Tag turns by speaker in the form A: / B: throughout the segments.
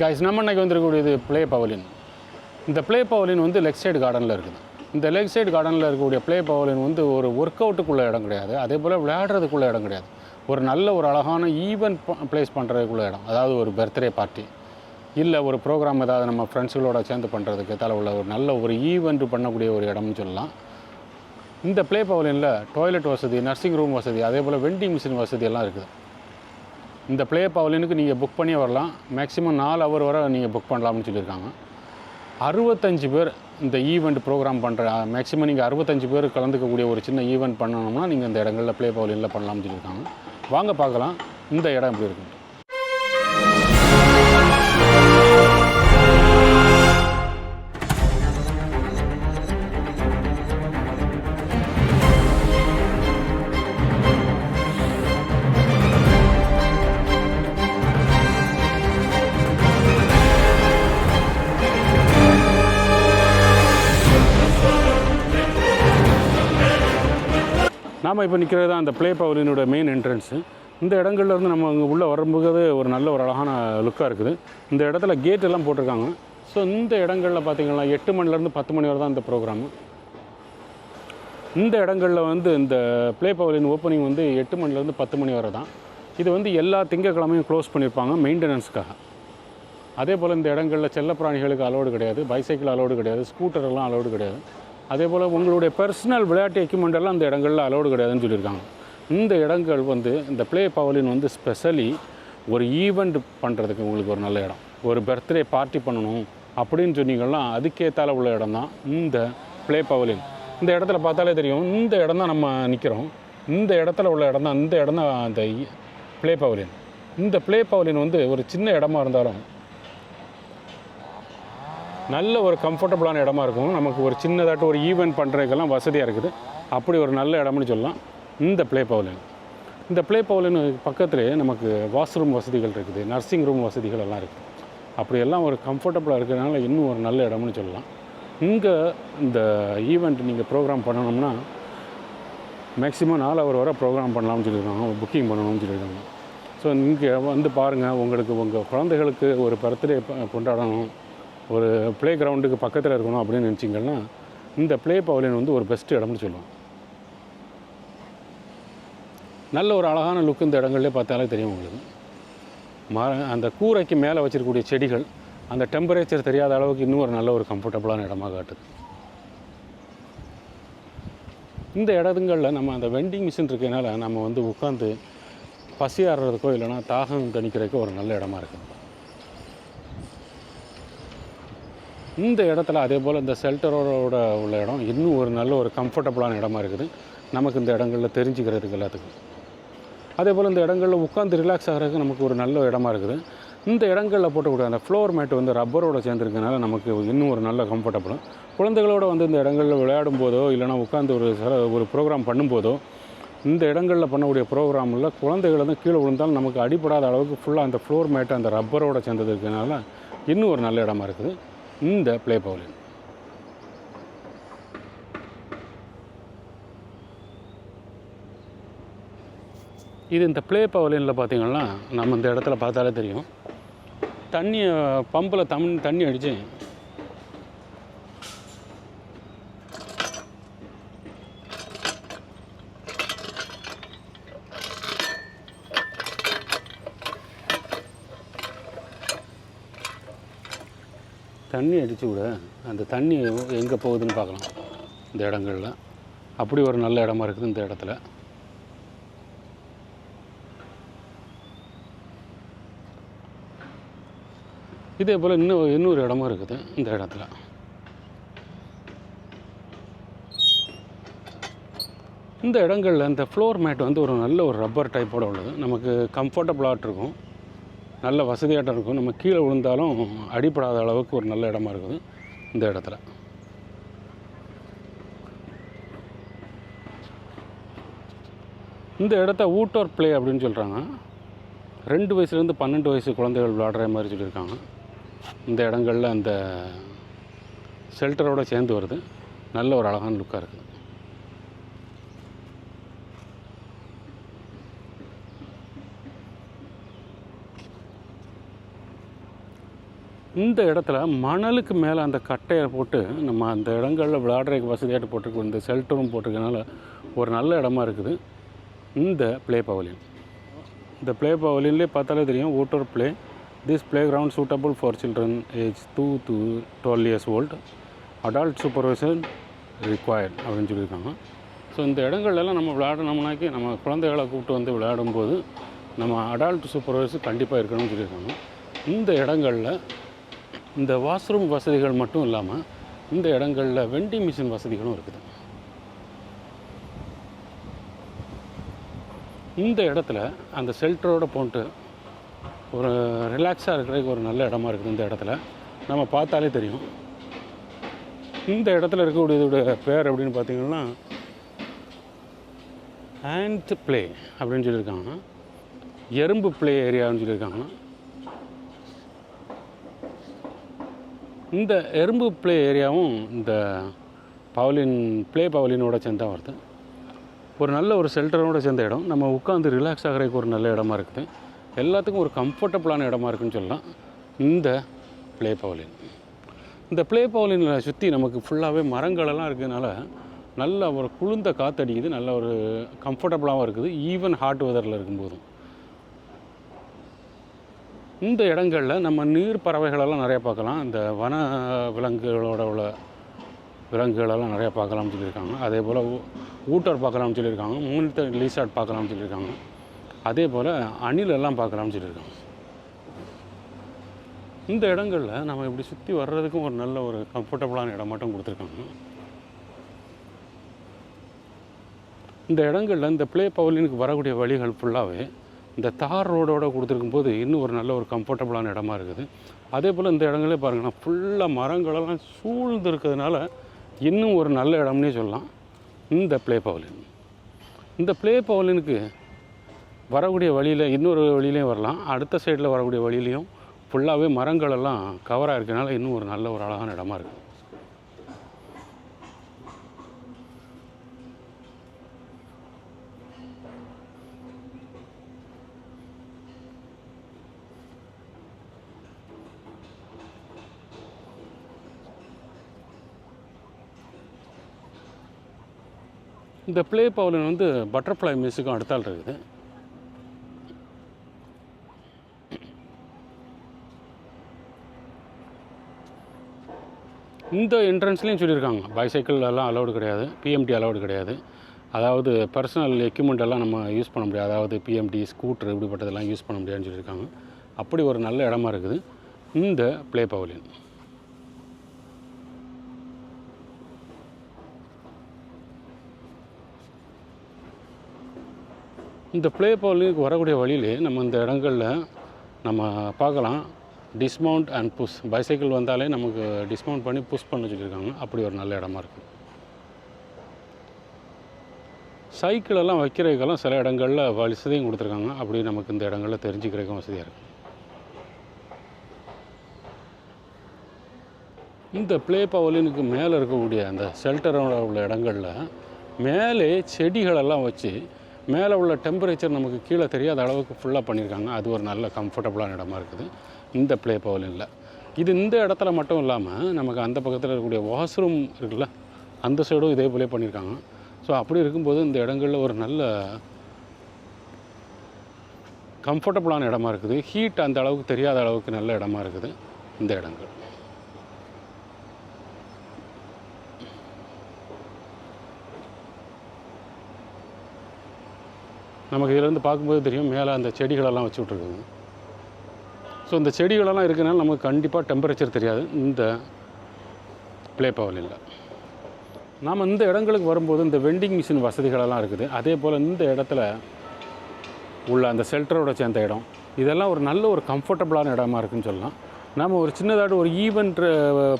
A: Guys நம்ம இன்றைக்கி வந்துருக்கக்கூடியது play பவலின். இந்த ப்ளே பவலின் வந்து லெக் சைடு கார்டனில் இருக்குது. இந்த லெக் சைடு கார்டனில் இருக்கக்கூடிய ப்ளே பவலின் வந்து ஒரு ஒர்க் அவுட்டுக்குள்ளே இடம் கிடையாது, அதே போல் விளையாடுறதுக்குள்ளே இடம் கிடையாது. ஒரு நல்ல ஒரு அழகான ஈவெண்ட் ப்ளேஸ் பண்ணுறதுக்குள்ள இடம். அதாவது ஒரு பர்த்டே பார்ட்டி இல்லை ஒரு ப்ரோக்ராம் ஏதாவது நம்ம ஃப்ரெண்ட்ஸுகளோட சேர்ந்து பண்ணுறதுக்கு தலை உள்ள ஒரு நல்ல ஒரு ஈவெண்ட் பண்ணக்கூடிய ஒரு இடம்னு சொல்லலாம். இந்த ப்ளே பவலினில் டாய்லெட் வசதி, நர்சிங் ரூம் வசதி, அதே போல் வெண்டிங் மிஷின் வசதி எல்லாம் இருக்குது. இந்த ப்ளே பவலினுக்கு நீங்கள் புக் பண்ணி வரலாம். மேக்ஸிமம் 4 ஹவர் வரை நீங்கள் புக் பண்ணலாம்னு சொல்லியிருக்காங்க. 65 பேர் இந்த ஈவெண்ட் ப்ரோக்ராம் பண்ணுற மேக்ஸிமம் நீங்கள் 65 பேர் கலந்துக்கக்கூடிய ஒரு சின்ன ஈவெண்ட் பண்ணணும்னா நீங்கள் இந்த இடங்களில் ப்ளே பவலினில் பண்ணலாம்னு சொல்லியிருக்காங்க. வாங்க பார்க்கலாம் இந்த இடம் எப்படி இருக்குது. நாம் இப்போ நிற்கிறது தான் அந்த ப்ளே பவலினோட மெயின் என்ட்ரன்ஸு. இந்த இடங்கள்லேருந்து நம்ம அங்கே உள்ளே வரும்போது ஒரு நல்ல ஒரு அழகான லுக்காக இருக்குது. இந்த இடத்துல கேட் எல்லாம் போட்டிருக்காங்க. ஸோ இந்த இடங்களில் பார்த்திங்கன்னா 8 மணிலேருந்து 10 மணி வரை தான் இந்த ப்ரோக்ராமு. இந்த இடங்களில் வந்து இந்த ப்ளே பவலின் ஓப்பனிங் வந்து 8 மணிலேருந்து 10 மணி வரை தான். இது வந்து எல்லா திங்கக்கிழமையும் க்ளோஸ் பண்ணியிருப்பாங்க மெயின்டெனன்ஸுக்காக. அதே போல் இந்த இடங்களில் செல்லப்பிராணிகளுக்கு அலோடு கிடையாது, பைசைக்கிள் அலோடு கிடையாது, ஸ்கூட்டரெல்லாம் அலோடு கிடையாது. அதே போல் உங்களுடைய பர்சனல் விளையாட்டு எக்யூப்மெண்ட் எல்லாம் இந்த இடங்களில் அலோடு கிடையாதுன்னு சொல்லியிருக்காங்க. இந்த இடங்கள் வந்து இந்த ப்ளே பவலின் வந்து ஸ்பெஷலி ஒரு ஈவெண்ட் பண்ணுறதுக்கு உங்களுக்கு ஒரு நல்ல இடம். ஒரு பர்த்டே பார்ட்டி பண்ணணும் அப்படின்னு சொன்னீங்கன்னா அதுக்கேற்றால உள்ள இடம் தான் இந்த ப்ளே பவலின். இந்த இடத்துல பார்த்தாலே தெரியும், இந்த இடம் தான் நம்ம நிற்கிறோம். இந்த இடத்துல உள்ள இடம் தான், இந்த இடம் தான் அந்த ப்ளே பவலின். இந்த ப்ளே பவலின் வந்து ஒரு சின்ன இடமா இருந்தாலும் நல்ல ஒரு கம்ஃபர்டபுளான இடமா இருக்கும். நமக்கு ஒரு சின்னதாட்டு ஒரு ஈவெண்ட் பண்ணுறதுக்கெல்லாம் வசதியாக இருக்குது. அப்படி ஒரு நல்ல இடம்னு சொல்லலாம் இந்த ப்ளே பவலின். இந்த ப்ளே பவலின் பக்கத்துலேயே நமக்கு வாஷ்ரூம் வசதிகள் இருக்குது, நர்சிங் ரூம் வசதிகள் எல்லாம் இருக்குது. அப்படியெல்லாம் ஒரு கம்ஃபர்டபுளாக இருக்கிறதுனால இன்னும் ஒரு நல்ல இடம்னு சொல்லலாம். இங்கே இந்த ஈவெண்ட் நீங்கள் ப்ரோக்ராம் பண்ணணும்னா மேக்ஸிமம் 4 ஹவர் வரை ப்ரோக்ராம் பண்ணலாம்னு சொல்லியிருக்காங்க, புக்கிங் பண்ணணும்னு சொல்லியிருக்காங்க. ஸோ இங்கே வந்து பாருங்கள், உங்களுக்கு உங்கள் குழந்தைகளுக்கு ஒரு பர்த்டே கொண்டாடணும், ஒரு ப்ளே கிரவுண்டுக்கு பக்கத்தில் இருக்கணும் அப்படின்னு நினச்சிங்கன்னா இந்த ப்ளே பவலின் வந்து ஒரு பெஸ்ட் இடம்னு சொல்லுவோம். நல்ல ஒரு அழகான லுக் இந்த இடங்கள்லேயே பார்த்தாலே தெரியும் உங்களுக்கு. அந்த கூரைக்கு மேலே வச்சிருக்கக்கூடிய செடிகள் அந்த டெம்பரேச்சர் தெரியாத அளவுக்கு இன்னும் ஒரு நல்ல ஒரு கம்ஃபர்டபுளான இடமாக காட்டுது. இந்த இடங்களில் நம்ம அந்த வெண்டிங் மிஷின் இருக்கிறதுனால நம்ம வந்து உட்காந்து பசியாடுறதுக்கோ இல்லைனா தாகம் தணிக்கிறதுக்கோ ஒரு நல்ல இடமா இருக்குது. இந்த இடத்துல அதே போல் இந்த ஷெல்டரோட உள்ள இடம் இன்னும் ஒரு நல்ல ஒரு கம்ஃபர்டபுளான இடமா இருக்குது நமக்கு இந்த இடங்களில் தெரிஞ்சுக்கிறதுக்கு எல்லாத்துக்கும். அதே போல் இந்த இடங்களில் உட்காந்து ரிலாக்ஸ் ஆகிறதுக்கு நமக்கு ஒரு நல்ல இடமா இருக்குது. இந்த இடங்களில் போட்டக்கூடிய அந்த ஃப்ளோர் மேட்டு வந்து ரப்பரோடு சேர்ந்துருக்கனால நமக்கு இன்னும் ஒரு நல்ல கம்ஃபர்டபுளும். குழந்தைகளோடு வந்து இந்த இடங்களில் விளையாடும் போதோ இல்லைனா உட்காந்து ஒரு ப்ரோக்ராம் பண்ணும்போதோ இந்த இடங்களில் பண்ணக்கூடிய ப்ரோக்ராமில் குழந்தைகள் வந்து கீழே விழுந்தாலும் நமக்கு அடிப்படாத அளவுக்கு ஃபுல்லாக அந்த ஃப்ளோர் மேட்டு அந்த ரப்பரோடு சேர்ந்தது இருக்கனால இன்னும் ஒரு நல்ல இடமா இருக்குது இந்த ப்ளே பவலின். இது இந்த ப்ளே பவலினில் பார்த்திங்கன்னா நம்ம இந்த இடத்துல பார்த்தாலே தெரியும், தண்ணியை பம்பில் தண்ணி அடித்து விட அந்த தண்ணி எங்கே போகுதுன்னு பார்க்கலாம் இந்த இடங்களில். அப்படி ஒரு நல்ல இடமா இருக்குது இந்த இடத்துல. இதே போல் இன்னொரு இடமும் இருக்குது இந்த இடத்துல. இந்த இடங்களில் இந்த ஃப்ளோர் மேட் வந்து ஒரு நல்ல ஒரு ரப்பர் டைப்போடு உள்ளது. நமக்கு கம்ஃபர்டபுளாக இருக்கும், நல்ல வசதியாட்டம் இருக்கும். நம்ம கீழே விழுந்தாலும் அடிப்படாத அளவுக்கு ஒரு நல்ல இடமா இருக்குது இந்த இடத்துல. இந்த இடத்த ஊட்டோர் ப்ளே அப்படின்னு சொல்கிறாங்க. 2 வயசுலேருந்து 12 வயசு குழந்தைகள் விளையாடுற மாதிரி சொல்லியிருக்காங்க. இந்த இடங்களில் அந்த ஷெல்டரோடு சேர்ந்து வருது. நல்ல ஒரு அழகான லுக்காக இருக்குது. இந்த இடத்துல மணலுக்கு மேலே அந்த கட்டையை போட்டு நம்ம அந்த இடங்களில் விளையாடுறதுக்கு வசதியாட்டு போட்டிருக்கோம். இந்த ஷெல்டரும் போட்டிருக்கனால ஒரு நல்ல இடமா இருக்குது இந்த ப்ளே பவலியன். இந்த ப்ளே பவலியன்லேயே பார்த்தாலே தெரியும் outdoor play. This play ground suitable for children age 2 to 12 years old. Adult supervision required அப்படின்னு சொல்லியிருக்காங்க. ஸோ இந்த இடங்கள்லாம் நம்ம விளையாடணும்னாக்கி நம்ம குழந்தைகளை கூப்பிட்டு வந்து விளையாடும்போது நம்ம அடால்ட் சூப்பர்வைசர் கண்டிப்பாக இருக்கணும்னு சொல்லியிருக்காங்க. இந்த இடங்களில் இந்த வாஷ்ரூம் வசதிகள் மட்டும் இல்லாமல் இந்த இடங்களில் வெண்டிங் மிஷின் வசதிகளும் இருக்குது. இந்த இடத்துல அந்த ஷெல்டரோடு போட்டு ஒரு ரிலாக்ஸாக இருக்கிறதுக்கு ஒரு நல்ல இடமா இருக்குது. இந்த இடத்துல நம்ம பார்த்தாலே தெரியும். இந்த இடத்துல இருக்கக்கூடியதோட பேர் அப்படின்னு பார்த்திங்கன்னா ஆண்ட் ப்ளே அப்படின்னு சொல்லியிருக்காங்க. எறும்பு ப்ளே ஏரியான்னு சொல்லியிருக்காங்க. இந்த எறும்பு ப்ளே ஏரியாவும் இந்த ப்ளே பவலினோட சேர்ந்தா வருது. ஒரு நல்ல ஒரு ஷெல்டரோடு சேர்ந்த இடம். நம்ம உட்காந்து ரிலாக்ஸ் ஆகிறதுக்கு ஒரு நல்ல இடமா இருக்குது. எல்லாத்துக்கும் ஒரு கம்ஃபர்டபுளான இடமா இருக்குதுன்னு சொல்லலாம் இந்த ப்ளே பவலின். இந்த ப்ளே பவலினில் சுற்றி நமக்கு ஃபுல்லாகவே மரங்களெல்லாம் இருக்கிறதுனால நல்ல ஒரு குளிர்ந்த காற்றடிக்குது. நல்ல ஒரு கம்ஃபர்டபுளாகவும் இருக்குது ஈவன் ஹாட் வெதரில் இருக்கும்போதும். இந்த இடங்களில் நம்ம நீர் பறவைகளெல்லாம் நிறையா பார்க்கலாம். இந்த வன விலங்குகளோட உள்ள விலங்குகளெல்லாம் நிறையா பார்க்கலாம்னு சொல்லியிருக்காங்க. அதே போல் ஊட்டர் பார்க்கலாம்னு சொல்லியிருக்காங்க. மூனிட்டர் லீசார்ட் பார்க்கலாம்னு சொல்லியிருக்காங்க. அதே போல் அணிலெல்லாம் பார்க்கலாம்னு சொல்லியிருக்காங்க. இந்த இடங்களில் நம்ம இப்படி சுற்றி வர்றதுக்கும் ஒரு நல்ல ஒரு கம்ஃபர்டபுளான இடம் மட்டும் கொடுத்துருக்காங்க. இந்த இடங்களில் இந்த ப்ளே பவலினுக்கு வரக்கூடிய வழிகள் ஃபுல்லாகவே இந்த தார் ரோடோடு கொடுத்துருக்கும் போது இன்னும் ஒரு நல்ல ஒரு கம்ஃபர்டபுளான இடமா இருக்குது. அதே போல் இந்த இடங்களே பாருங்கன்னா ஃபுல்லாக மரங்களெல்லாம் சூழ்ந்து இருக்கிறதுனால இன்னும் ஒரு நல்ல இடம்னே சொல்லலாம் இந்த ப்ளே பவலின். இந்த ப்ளே பவலினுக்கு வரக்கூடிய வழியில் இன்னொரு வழியிலையும் வரலாம். அடுத்த சைடில் வரக்கூடிய வழியிலையும் ஃபுல்லாகவே மரங்களெல்லாம் கவராக இருக்கிறதுனால இன்னும் ஒரு நல்ல ஒரு அழகான இடமா இருக்குது. இந்த ப்ளே பவலின் வந்து பட்டர்ஃப்ளை மியூசிக்கும் அடுத்தால் இருக்குது. இந்த என்ட்ரன்ஸ்லேயும் சொல்லியிருக்காங்க பைசைக்கிள் எல்லாம் அலௌடு கிடையாது, பிஎம்டி அலௌடு கிடையாது. அதாவது பர்சனல் எக்யூப்மெண்ட் எல்லாம் நம்ம யூஸ் பண்ண முடியாது. அதாவது பிஎம்டி ஸ்கூட்ரு இப்படிப்பட்டதெல்லாம் யூஸ் பண்ண முடியாதுன்னு சொல்லியிருக்காங்க. அப்படி ஒரு நல்ல இடமா இருக்குது இந்த ப்ளே பவலின். இந்த ப்ளே பவலினுக்கு வரக்கூடிய வழியிலே நம்ம இந்த இடங்களில் நம்ம பார்க்கலாம் டிஸ்மவுண்ட் அண்ட் புஷ். பைசைக்கிள் வந்தாலே நமக்கு டிஸ்மவுண்ட் பண்ணி புஷ் பண்ண சொல்லியிருக்காங்க. அப்படி ஒரு நல்ல இடமா இருக்குது. சைக்கிளெல்லாம் வைக்கிறதுக்கெல்லாம் சில இடங்களில் வசதியும் கொடுத்துருக்காங்க. அப்படி நமக்கு இந்த இடங்களில் தெரிஞ்சுக்கிறதுக்கும் வசதியாக இருக்குது. இந்த ப்ளே பவலினுக்கு மேலே இருக்கக்கூடிய அந்த ஷெல்டரோட உள்ள இடங்களில் மேலே செடிகளெல்லாம் வச்சு மேலே உள்ள டெம்பரேச்சர் நமக்கு கீழே தெரியாத அளவுக்கு ஃபுல்லாக பண்ணியிருக்காங்க. அது ஒரு நல்ல கம்ஃபர்டபுளான இடமா இருக்குது இந்த ப்ளே பவலினில். இது இந்த இடத்துல மட்டும் இல்லாமல் நமக்கு அந்த பக்கத்தில் இருக்கக்கூடிய வாஷ்ரூம் இருக்குல்ல, அந்த சைடும் இதே போலே பண்ணியிருக்காங்க. ஸோ அப்படி இருக்கும்போது இந்த இடங்களில் ஒரு நல்ல கம்ஃபர்டபுளான இடமா இருக்குது. ஹீட் அந்த அளவுக்கு தெரியாத அளவுக்கு நல்ல இடமா இருக்குது இந்த இடங்கள். நமக்கு இதிலேருந்து பார்க்கும்போது தெரியும் மேலே அந்த செடிகளெல்லாம் வச்சு விட்ருக்குங்க. ஸோ இந்த செடிகளெல்லாம் இருக்கிறனால நமக்கு கண்டிப்பாக டெம்பரேச்சர் தெரியாது இந்த ப்ளே பவலினில். நாம் இந்த இடங்களுக்கு வரும்போது இந்த வெண்டிங் மிஷின் வசதிகளெல்லாம் இருக்குது. அதே போல் இந்த இடத்துல உள்ள அந்த ஷெல்டரோட சேர்ந்த இடம் இதெல்லாம் ஒரு நல்ல ஒரு கம்ஃபர்டபுளான இடமா இருக்குதுன்னு சொல்லலாம். நாம் ஒரு சின்னதாட்டு ஒரு ஈவெண்ட்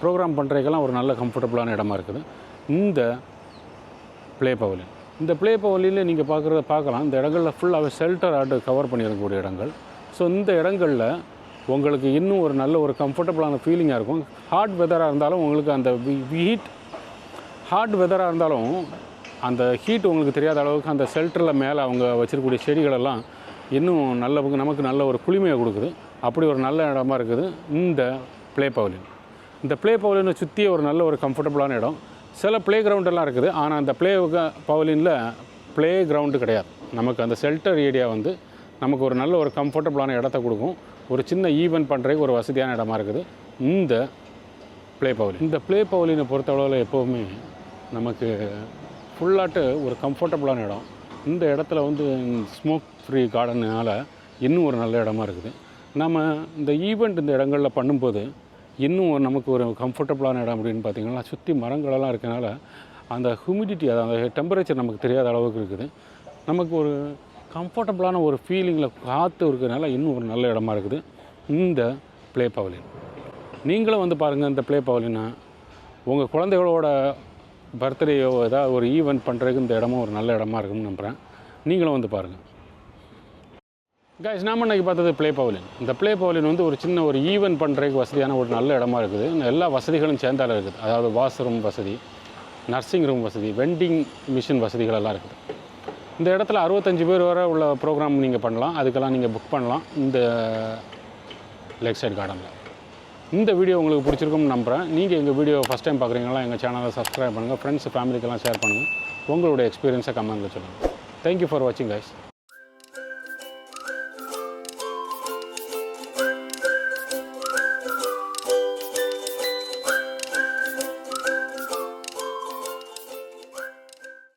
A: ப்ரோக்ராம் பண்ணுறதுக்கெல்லாம் ஒரு நல்ல கம்ஃபர்டபுளான இடமா இருக்குது இந்த ப்ளே பவலின். இந்த ப்ளே பவலியில் நீங்கள் பார்க்கலாம் இந்த இடங்களில் ஃபுல்லாகவே ஷெல்டர் ஆட்டு கவர் பண்ணியிருக்கக்கூடிய இடங்கள். ஸோ இந்த இடங்களில் உங்களுக்கு இன்னும் ஒரு நல்ல ஒரு கம்ஃபர்டபுளான ஃபீலிங்காக இருக்கும். ஹாட் வெதராக இருந்தாலும் உங்களுக்கு அந்த ஹாட் வெதராக இருந்தாலும் அந்த ஹீட் உங்களுக்கு தெரியாத அளவுக்கு அந்த ஷெல்டரில் மேலே அவங்க வச்சுருக்கக்கூடிய செடிகளெல்லாம் இன்னும் நமக்கு நல்ல ஒரு குளிமையை கொடுக்குது. அப்படி ஒரு நல்ல இடமா இருக்குது இந்த ப்ளே பவலின். இந்த ப்ளே பவலினை சுற்றி ஒரு நல்ல ஒரு கம்ஃபர்டபுளான இடம். சில ப்ளே கிரவுண்டெல்லாம் இருக்குது, ஆனால் அந்த பவலினில் ப்ளே கிரவுண்டு கிடையாது. நமக்கு அந்த ஷெல்டர் ஏரியா வந்து நமக்கு ஒரு நல்ல ஒரு கம்ஃபர்டபுளான இடத்த கொடுக்கும். ஒரு சின்ன ஈவெண்ட் பண்ணுறதுக்கு ஒரு வசதியான இடமா இருக்குது இந்த ப்ளே பவலின். இந்த ப்ளே பவலினை பொறுத்தளவில் எப்போவுமே நமக்கு ஃபுல்லாட்டு ஒரு கம்ஃபர்டபுளான இடம். இந்த இடத்துல வந்து ஸ்மோக் ஃப்ரீ கார்டனால் இன்னும் ஒரு நல்ல இடமா இருக்குது. நம்ம இந்த ஈவெண்ட் இந்த இடங்களில் பண்ணும்போது இன்னும் நமக்கு ஒரு கம்ஃபர்டபுளான இடம் அப்படின்னு பார்த்திங்கன்னா, சுற்றி மரங்களெல்லாம் இருக்கனால அந்த ஹியூமிடிட்டி, அந்த டெம்பரேச்சர் நமக்கு தெரியாத அளவுக்கு இருக்குது. நமக்கு ஒரு கம்ஃபர்டபுளான ஒரு ஃபீலிங்கில் காற்று இருக்கிறதுனால இன்னும் ஒரு நல்ல இடமா இருக்குது இந்த ப்ளே பவலின். நீங்களும் வந்து பாருங்கள் இந்த ப்ளே பவலினை. உங்கள் குழந்தைகளோட பர்த்டேயோ ஏதாவது ஒரு ஈவெண்ட் பண்ணுறதுக்கு இந்த இடமும் ஒரு நல்ல இடமா இருக்குன்னு நம்புகிறேன். நீங்களும் வந்து பாருங்கள். கைஸ், நாம இன்றைக்கி பார்த்தது ப்ளே பவலின். இந்த ப்ளே பவலின் வந்து ஒரு சின்ன ஒரு ஈவெண்ட் பண்ணுறதுக்கு வசதியான ஒரு நல்ல இடமா இருக்குது. எல்லா வசதிகளும் சேர்ந்தால இருக்குது. அதாவது வாஷ்ரூம் வசதி, நர்சிங் ரூம் வசதி, வெண்டிங் மிஷின் வசதிகள் எல்லாம் இருக்குது. இந்த இடத்துல 65 பேர் வரை உள்ள ப்ரோக்ராம் நீங்கள் பண்ணலாம். அதுக்கெல்லாம் நீங்கள் புக் பண்ணலாம் இந்த லேக் சைடு கார்டனில். இந்த வீடியோ உங்களுக்கு பிடிச்சிருக்கும்னு நம்புகிறேன். நீங்கள் எங்கள் வீடியோ ஃபஸ்ட் டைம் பார்க்குறீங்களா, எங்கள் சேனலை சப்ஸ்கிரைப் பண்ணுங்கள். ஃப்ரெண்ட்ஸ் ஃபேமிலிக்கெல்லாம் ஷேர் பண்ணுங்கள். உங்களுடைய எக்ஸ்பீரியன்ஸை கமெண்ட்டில் சொல்லுங்கள். தேங்க்யூ ஃபார் வாட்சிங் கைஸ்.